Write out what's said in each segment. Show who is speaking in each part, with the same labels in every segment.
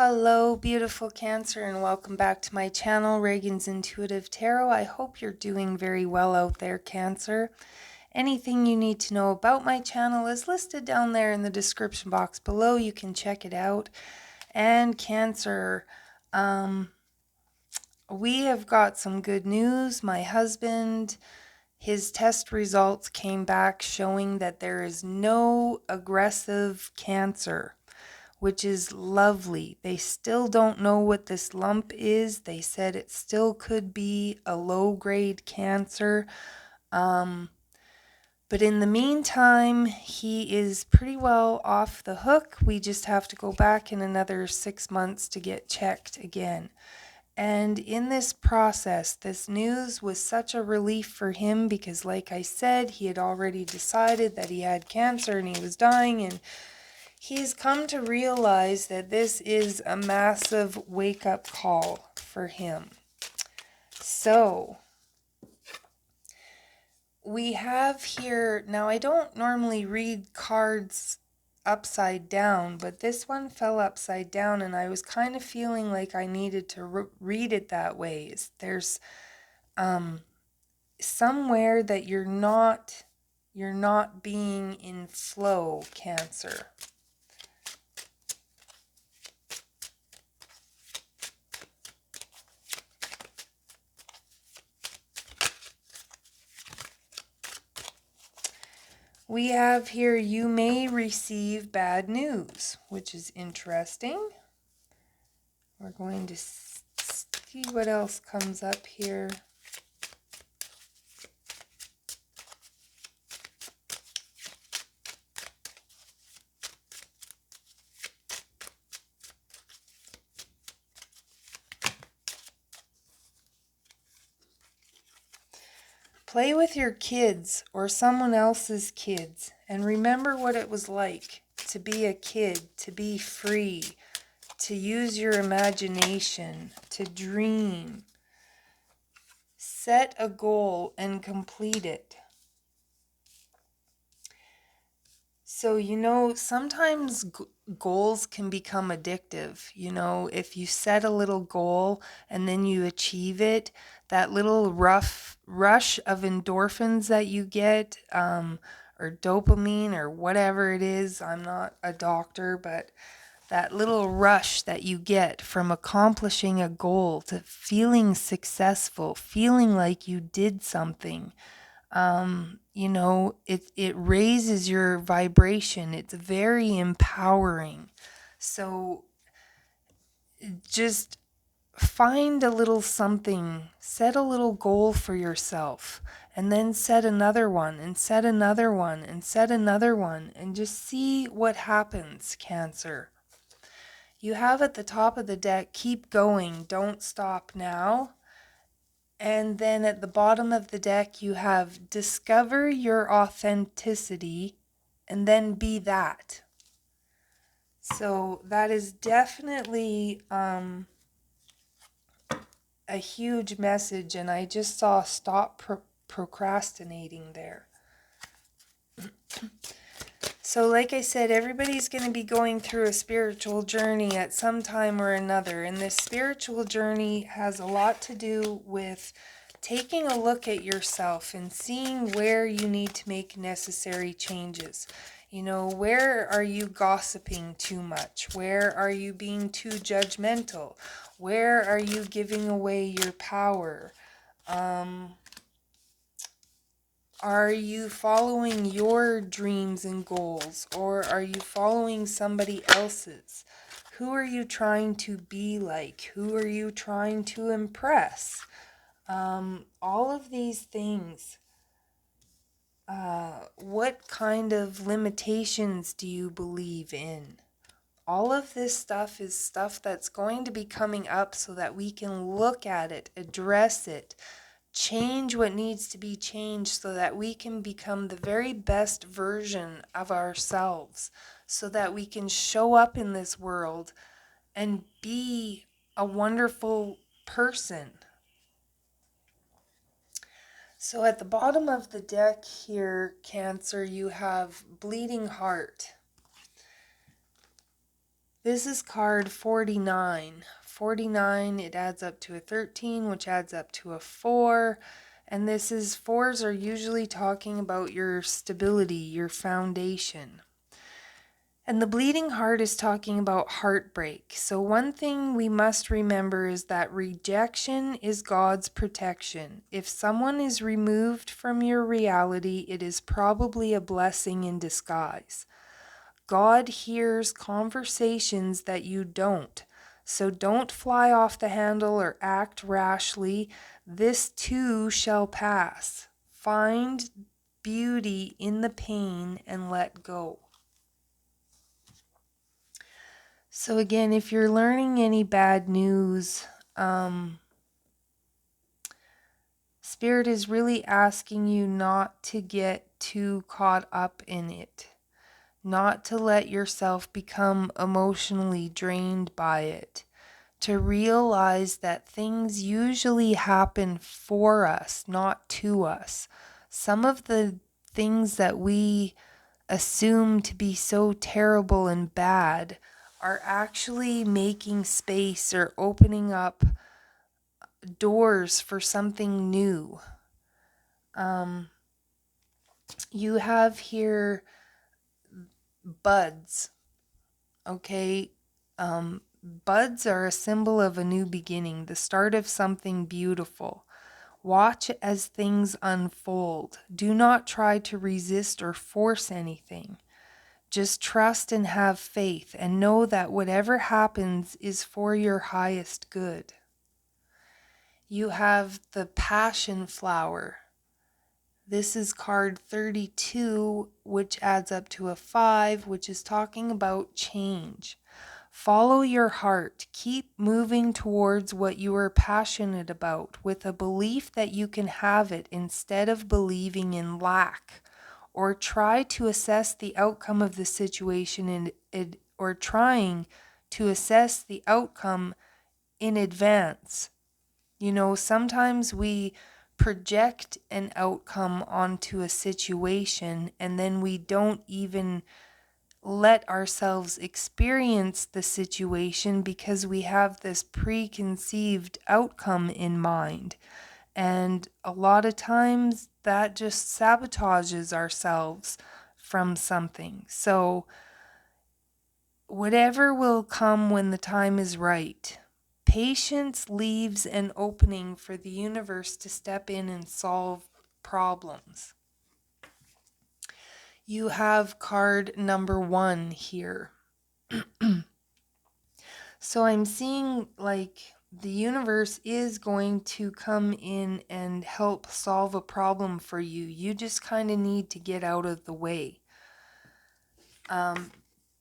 Speaker 1: Hello, beautiful Cancer, and welcome back to my channel, Ragean's Intuitive Tarot. I hope you're doing very well out there, Cancer. Anything you need to know about my channel is listed down there in the description box below. You can check it out. And Cancer, we have got some good news. My husband, his test results came back showing that there is no aggressive cancer, which is lovely. They still don't know what this lump is. They said it still could be a low-grade cancer. But in the meantime, he is pretty well off the hook. We just have to go back in another 6 months to get checked again. And in this process, this news was such a relief for him because, like I said, he had already decided that he had cancer and he was dying, and he's come to realize that this is a massive wake-up call for him. So, we have here, now I don't normally read cards upside down, but this one fell upside down and I was kind of feeling like I needed to read it that way. There's somewhere that you're not being in flow, Cancer. We have here, you may receive bad news, which is interesting. We're going to see what else comes up here. Play with your kids or someone else's kids and remember what it was like to be a kid, to be free, to use your imagination, to dream. Set a goal and complete it. So, sometimes goals can become addictive. If you set a little goal and then you achieve it, that little rush of endorphins that you get, or dopamine or whatever it is, I'm not a doctor, but that little rush that you get from accomplishing a goal, to feeling successful, feeling like you did something, it raises your vibration. It's very empowering. So just find a little something, set a little goal for yourself, and then set another one, and set another one, and set another one, and just see what happens, Cancer. You have at the top of the deck, keep going, don't stop now. And then at the bottom of the deck, you have discover your authenticity and then be that. So that is definitely a huge message. And I just saw stop procrastinating there. So like I said, everybody's going to be going through a spiritual journey at some time or another. And this spiritual journey has a lot to do with taking a look at yourself and seeing where you need to make necessary changes. Where are you gossiping too much? Where are you being too judgmental? Where are you giving away your power? Are you following your dreams and goals, or are you following somebody else's? Who are you trying to be like? Who are you trying to impress? All of these things. What kind of limitations do you believe in? All of this stuff is stuff that's going to be coming up so that we can look at it, address it, change what needs to be changed so that we can become the very best version of ourselves, so that we can show up in this world and be a wonderful person. So at the bottom of the deck here, Cancer, you have bleeding heart. This is card 49. 49, it adds up to a 13, which adds up to a 4. And this is, fours are usually talking about your stability, your foundation. And the bleeding heart is talking about heartbreak. So one thing we must remember is that rejection is God's protection. If someone is removed from your reality, it is probably a blessing in disguise. God hears conversations that you don't. So don't fly off the handle or act rashly. This too shall pass. Find beauty in the pain and let go. So again, if you're learning any bad news, Spirit is really asking you not to get too caught up in it, not to let yourself become emotionally drained by it, to realize that things usually happen for us, not to us. Some of the things that we assume to be so terrible and bad are actually making space or opening up doors for something new. You have here buds, okay? Buds are a symbol of a new beginning, the start of something beautiful. Watch as things unfold. Do not try to resist or force anything. Just trust and have faith and know that whatever happens is for your highest good. You have the passion flower. This is card 32, which adds up to a 5, which is talking about change. Follow your heart. Keep moving towards what you are passionate about with a belief that you can have it instead of believing in lack. Or try to assess the outcome of the situation or trying to assess the outcome in advance. You know, sometimes we project an outcome onto a situation and then we don't even let ourselves experience the situation because we have this preconceived outcome in mind. And a lot of times that just sabotages ourselves from something. So, whatever will come when the time is right. Patience leaves an opening for the universe to step in and solve problems. You have card number 1 here. So I'm seeing like the universe is going to come in and help solve a problem for you. You just kind of need to get out of the way.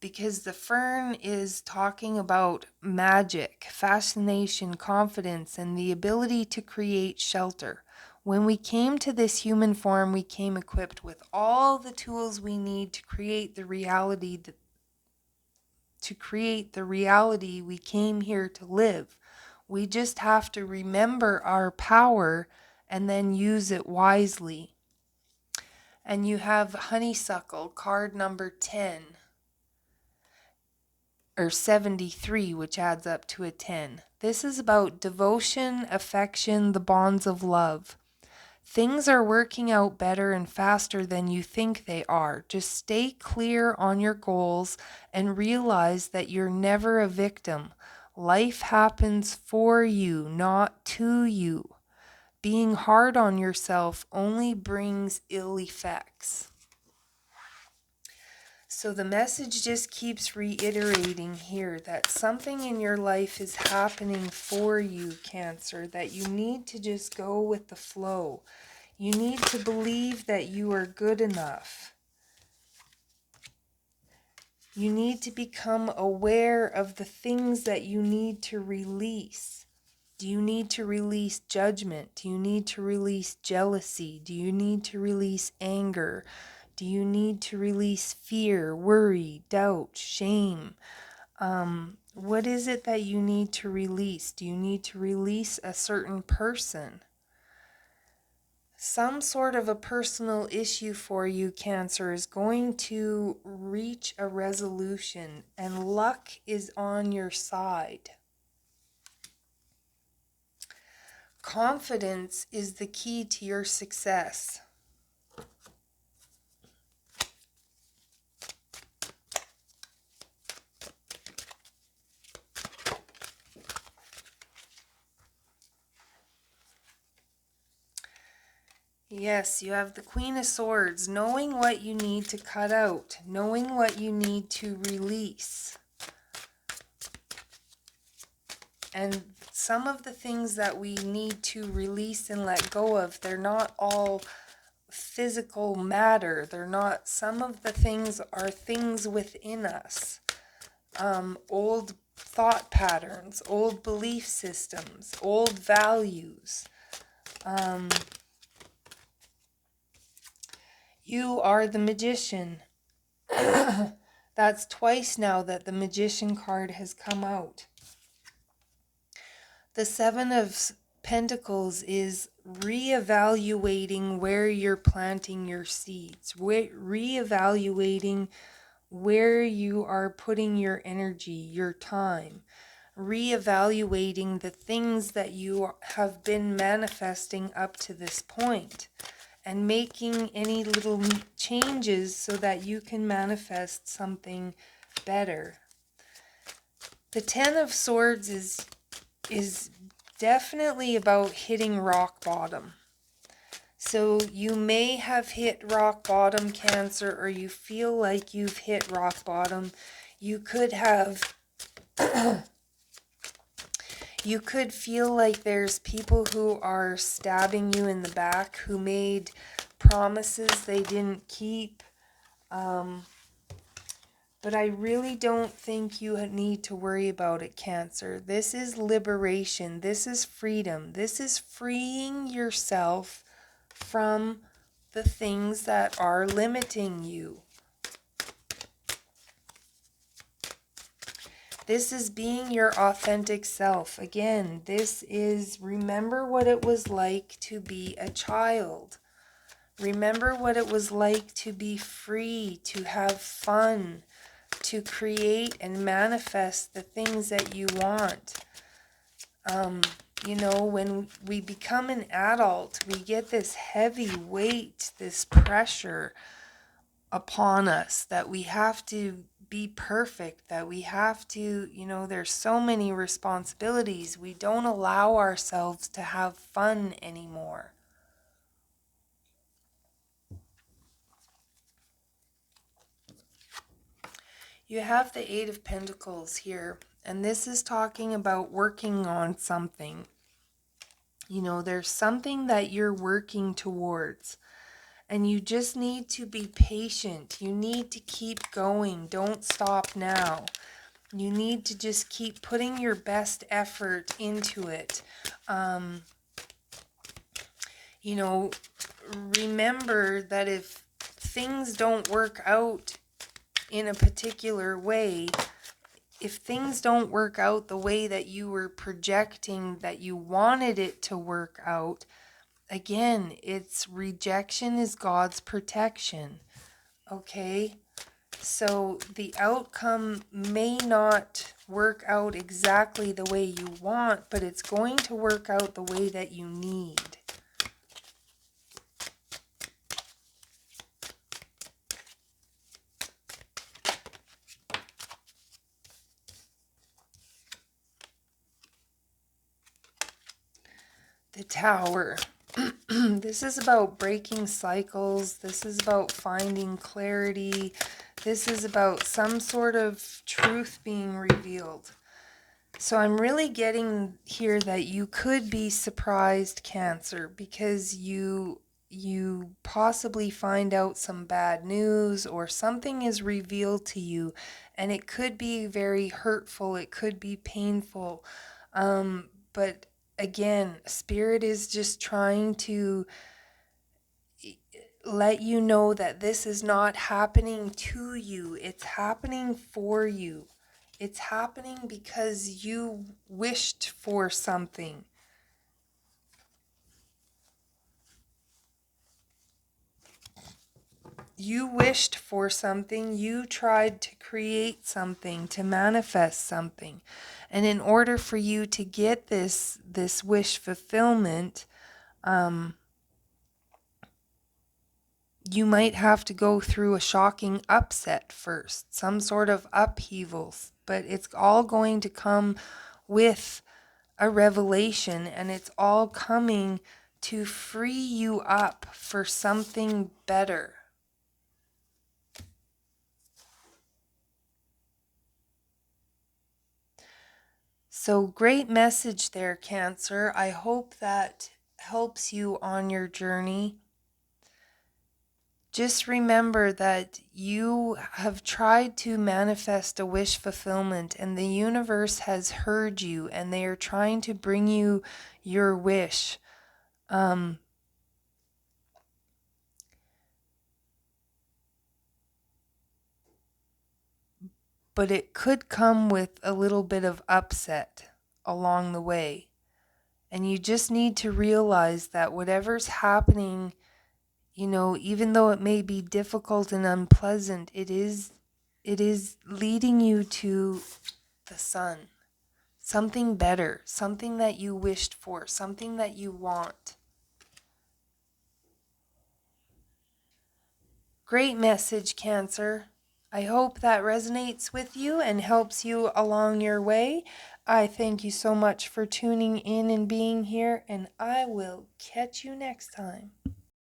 Speaker 1: Because the fern is talking about magic, fascination, confidence, and the ability to create shelter. When we came to this human form, we came equipped with all the tools we need to create the reality we came here to live. We just have to remember our power and then use it wisely. And you have honeysuckle, card number 10. Or 73, which adds up to a 10. This is about devotion, affection, the bonds of love. Things are working out better and faster than you think they are. Just stay clear on your goals and realize that you're never a victim. Life happens for you, not to you. Being hard on yourself only brings ill effects. So the message just keeps reiterating here that something in your life is happening for you, Cancer, that you need to just go with the flow. You need to believe that you are good enough. You need to become aware of the things that you need to release. Do you need to release judgment? Do you need to release jealousy? Do you need to release anger? Do you need to release fear, worry, doubt, shame? What is it that you need to release? Do you need to release a certain person? some sort of a personal issue for you, Cancer, is going to reach a resolution, and luck is on your side. Confidence is the key to your success. Yes, you have the Queen of Swords, knowing what you need to cut out, knowing what you need to release. And some of the things that we need to release and let go of, they're not all physical matter. They're not, some of the things are things within us. Old thought patterns, old belief systems, old values. You are the Magician. That's twice now that the Magician card has come out. The Seven of Pentacles is reevaluating where you're planting your seeds, reevaluating where you are putting your energy, your time, reevaluating the things that you have been manifesting up to this point, and making any little changes so that you can manifest something better. The Ten of Swords is definitely about hitting rock bottom. So you may have hit rock bottom, Cancer, or you feel like you've hit rock bottom. You could have you could feel like there's people who are stabbing you in the back, who made promises they didn't keep. But I really don't think you need to worry about it, Cancer. This is liberation. This is freedom. This is freeing yourself from the things that are limiting you. This is being your authentic self. Again, this is remember what it was like to be a child. Remember what it was like to be free, to have fun, to create and manifest the things that you want. You know, when we become an adult, we get this heavy weight, this pressure upon us that we have to be perfect, that we have to, you know, there's so many responsibilities. We don't allow ourselves to have fun anymore. You have the Eight of Pentacles here, and this is talking about working on something. You know, there's something that you're working towards, and you just need to be patient. You need to keep going. Don't stop now. You need to just keep putting your best effort into it. You know, remember that if things don't work out in a particular way, if things don't work out the way that you were projecting that you wanted it to work out, again, it's rejection is God's protection. Okay? So the outcome may not work out exactly the way you want, but it's going to work out the way that you need. The Tower. This is about breaking cycles. This is about finding clarity. This is about some sort of truth being revealed. So I'm really getting here that you could be surprised, Cancer, because you possibly find out some bad news or something is revealed to you, and it could be very hurtful. It could be painful. But again, Spirit is just trying to let you know that this is not happening to you. It's happening for you. It's happening because you wished for something. You wished for something, you tried to create something, to manifest something. And in order for you to get this wish fulfillment, you might have to go through a shocking upset first, some sort of upheavals, but it's all going to come with a revelation, and it's all coming to free you up for something better. So great message there, Cancer. I hope that helps you on your journey. Just remember that you have tried to manifest a wish fulfillment, and the universe has heard you, and they are trying to bring you your wish. But it could come with a little bit of upset along the way. And you just need to realize that whatever's happening, even though it may be difficult and unpleasant, it is leading you to the sun. Something better, something that you wished for, something that you want. Great message, Cancer. I hope that resonates with you and helps you along your way. I thank you so much for tuning in and being here, and I will catch you next time.